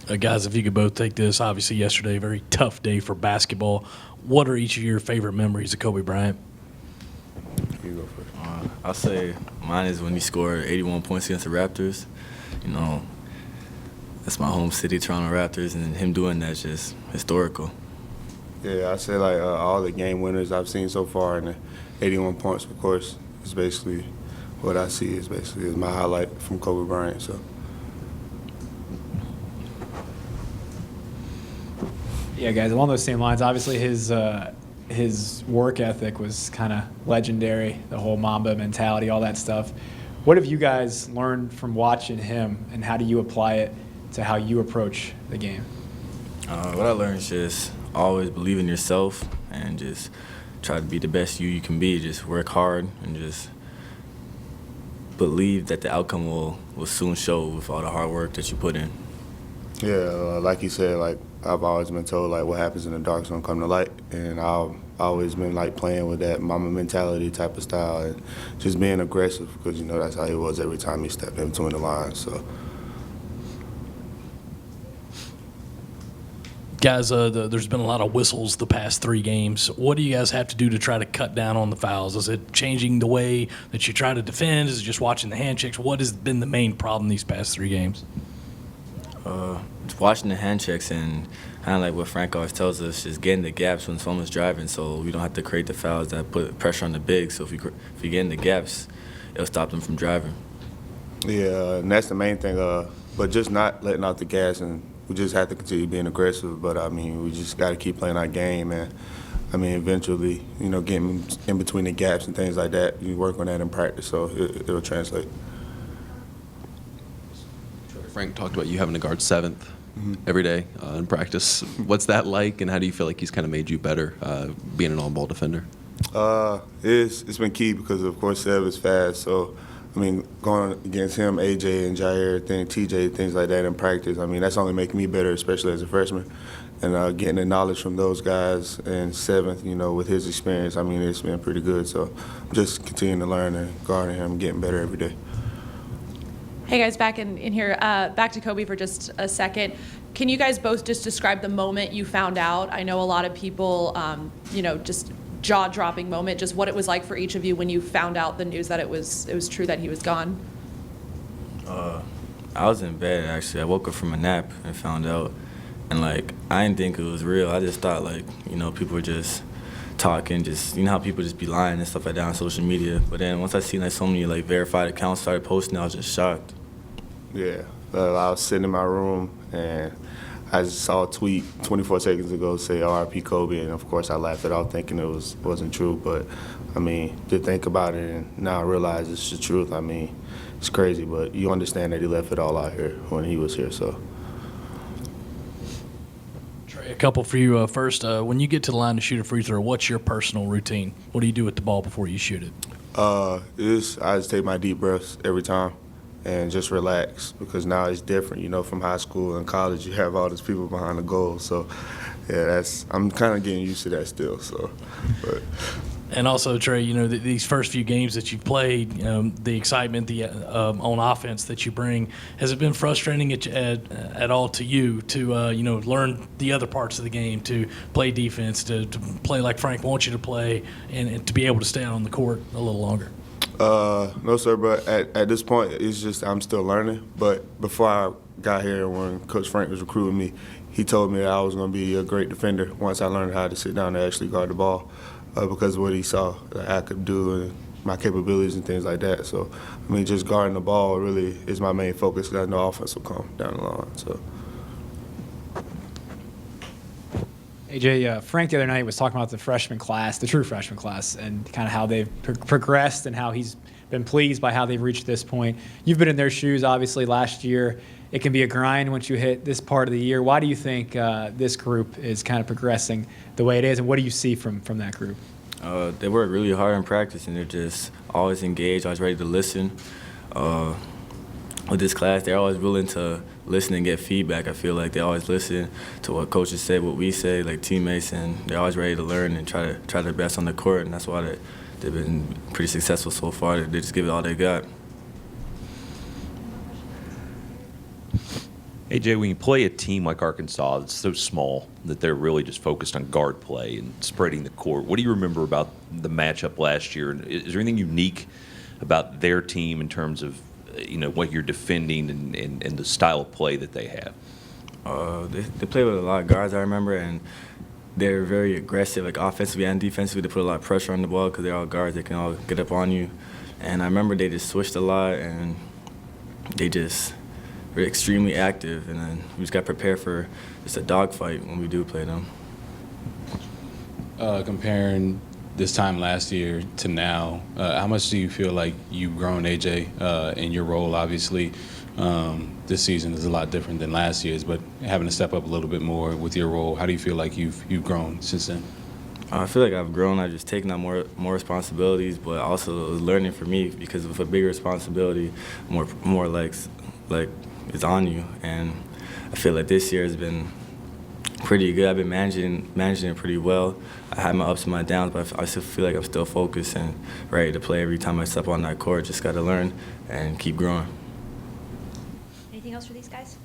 Guys, if you could both take this, obviously yesterday, a very tough day for basketball. What are each of your favorite memories of Kobe Bryant? You go first. I'll say mine is when he scored 81 points against the Raptors. You know, that's my home city, Toronto Raptors, and him doing that's just historical. Yeah, I say like all the game winners I've seen so far, and the 81 points, of course, is basically what I see is my highlight from Kobe Bryant. So. Yeah, guys, along those same lines, obviously his work ethic was kind of legendary, the whole Mamba mentality, all that stuff. What have you guys learned from watching him, and how do you apply it to how you approach the game? What I learned is just always believe in yourself and just try to be the best you can be. Just work hard and just believe that the outcome will soon show with all the hard work that you put in. Yeah, like you said, like I've always been told like what happens in the dark is gonna come to light, and I've always been like playing with that mama mentality type of style and just being aggressive because you know that's how he was every time he stepped in between the lines. So. Guys, there's been a lot of whistles the past 3 games. What do you guys have to do to try to cut down on the fouls? Is it changing the way that you try to defend? Is it just watching the hand checks? What has been the main problem these past 3 games? Watching the hand checks and kind of like what Frank always tells us, just getting the gaps when someone's driving so we don't have to create the fouls that put pressure on the bigs. So if you get in the gaps, it'll stop them from driving. Yeah, and that's the main thing. But just not letting out the gas, and we just have to continue being aggressive. But I mean, we just got to keep playing our game, and I mean, eventually, you know, getting in between the gaps and things like that. You work on that in practice, so it'll translate. Frank talked about you having to guard 7th every day in practice. What's that like, and how do you feel like he's kind of made you better being an on-ball defender? It's been key because, of course, Seb is fast. So, I mean, going against him, AJ and Jair, TJ, things like that in practice, I mean, that's only making me better, especially as a freshman. And getting the knowledge from those guys in 7th, you know, with his experience, I mean, it's been pretty good. So, just continuing to learn and guarding him, getting better every day. Hey guys, back in here, back to Kobe for just a second. Can you guys both just describe the moment you found out? I know a lot of people, you know, just jaw-dropping moment, just what it was like for each of you when you found out the news that it was true that he was gone. I was in bed, actually. I woke up from a nap and found out. And, like, I didn't think it was real. I just thought, like, you know, people were just talking, just, you know how people just be lying and stuff like that on social media. But then once I seen, like, so many, like, verified accounts started posting, I was just shocked. Yeah, I was sitting in my room and I just saw a tweet 24 seconds ago say R.I.P. Kobe, and of course I laughed it off thinking wasn't true. But I mean, to think about it and now I realize it's the truth. I mean, it's crazy, but you understand that he left it all out here when he was here. So. Trae, a couple for you. First, when you get to the line to shoot a free throw, what's your personal routine? What do you do with the ball before you shoot it? I just take my deep breaths every time and just relax because now it's different. You know, from high school and college, you have all these people behind the goal. So, yeah, I'm kind of getting used to that still. So, but. And also, Trae, you know, these first few games that you've played, the excitement on offense that you bring, has it been frustrating at all to you to, you know, learn the other parts of the game, to play defense, to play like Frank wants you to play, and to be able to stay out on the court a little longer? No, sir, but at this point, it's just I'm still learning. But before I got here, when Coach Frank was recruiting me, he told me that I was going to be a great defender once I learned how to sit down and actually guard the ball because of what he saw that I could do and my capabilities and things like that. So, I mean, just guarding the ball really is my main focus because I know offense will come down the line. So. AJ, Frank the other night was talking about the freshman class, the true freshman class, and kind of how they've progressed and how he's been pleased by how they've reached this point. You've been in their shoes, obviously, last year. It can be a grind once you hit this part of the year. Why do you think this group is kind of progressing the way it is, and what do you see from that group? They work really hard in practice, and they're just always engaged, always ready to listen. With this class, they're always willing to listen and get feedback. I feel like they always listen to what coaches say, what we say, like teammates, and they're always ready to learn and try their best on the court, and that's why they've been pretty successful so far. They just give it all they got. AJ, when you play a team like Arkansas that's so small that they're really just focused on guard play and spreading the court, what do you remember about the matchup last year? And is there anything unique about their team in terms of what you're defending and the style of play that they have? They play with a lot of guards, I remember, and they're very aggressive, like offensively and defensively. They put a lot of pressure on the ball because they're all guards. They can all get up on you. And I remember they just switched a lot, and they just were extremely active. And then we just got prepared for just a dogfight when we do play them. Comparing this time last year to now, how much do you feel like you've grown, AJ, in your role? Obviously, this season is a lot different than last year's, but having to step up a little bit more with your role, how do you feel like you've grown since then? I feel like I've grown. I've just taken on more responsibilities, but also it was learning for me because with a bigger responsibility, more like it's on you. And I feel like this year has been pretty good. I've been managing it pretty well. I had my ups and my downs, but I still feel like I'm still focused and ready to play every time I step on that court. Just got to learn and keep growing. Anything else for these guys?